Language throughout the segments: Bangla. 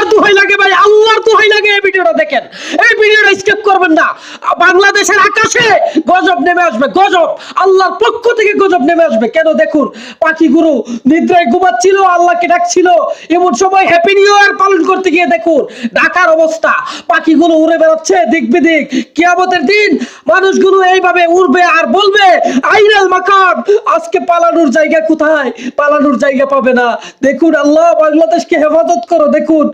আল্লাহর দোহাই লাগে ভাই, আল্লাহর দোহাই লাগে এই ভিডিওটা দেখেন, এই ভিডিওটা স্কিপ করবেন না। বাংলাদেশের আকাশে গজব নেমে আসবে, গজব, আল্লাহর পক্ষ থেকে গজব নেমে আসবে। কেন দেখুন, পাখিগুলো নিদ্রায় ঘুমাচ্ছিল, আল্লাহকে ডাকছিল, এমন সময় হ্যাপি নিউ ইয়ার পালন করতে গিয়ে দেখুন ঢাকার অবস্থা, পাখিগুলো উড়ে বেড়াচ্ছে দিক বিদিক। কিয়ামতের দিন মানুষগুলো এইভাবে উড়বে আর বলবে আইনাল মাকান, আজকে পালানোর জায়গা কোথায়, পালানোর জায়গা পাবে না। দেখুন আল্লাহ বাংলাদেশকে হেফাজত করো। দেখুন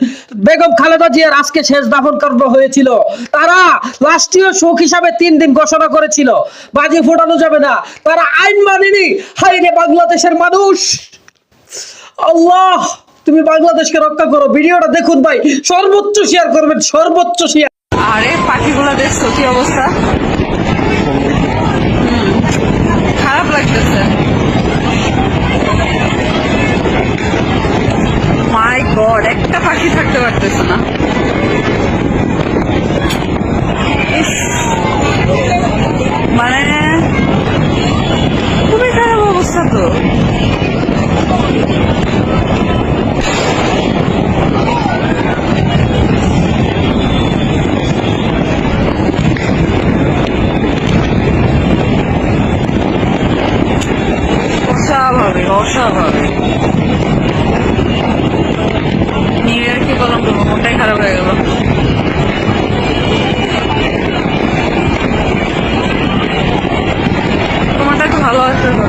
বেগম খালেদা জিয়ার আজকে শেষ দাফন কর্ম হয়েছিল, তারা রাষ্ট্রীয় শোক হিসাবে 3 দিন ঘোষণা করেছিল, বাজি ফোটানো যাবে না, তারা আইন মানেনি। হাই রে বাংলাদেশের মানুষ, আল্লাহ তুমি বাংলাদেশকে রক্ষা করো। ভিডিওটা দেখুন ভাই, সর্বোচ্চ শেয়ার করবেন, সর্বোচ্চ শেয়ার। আরে পাখিগুলো দেখছো কি অবস্থা, খারাপ লাগতেছে। মাই গড, একটা পাখি থাকতে পারতেছে না। ইস, মানে খুবই খারাপ অবস্থা তো। অস্বাভাবিক, অস্বাভাবিক। নিউ ইয়ার কি বললাম, তো মনটাই খারাপ হয়ে গেল। তোমারটা একটু ভালো আছে তো?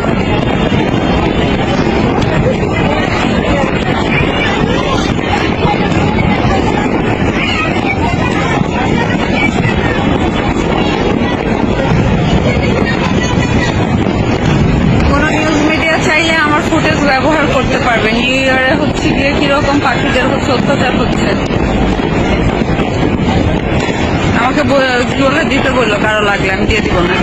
কোনো নিউজ মিডিয়া চাইলে আমার ফুটেজ ব্যবহার করতে পারবে। নিউ ইয়ারে হচ্ছে গিয়ে কিরকম পাখিদের হচ্ছে অত্যাচার হচ্ছে, আমাকে বলে দিতে বললো, কারো লাগলে আমি দিয়ে দিব না।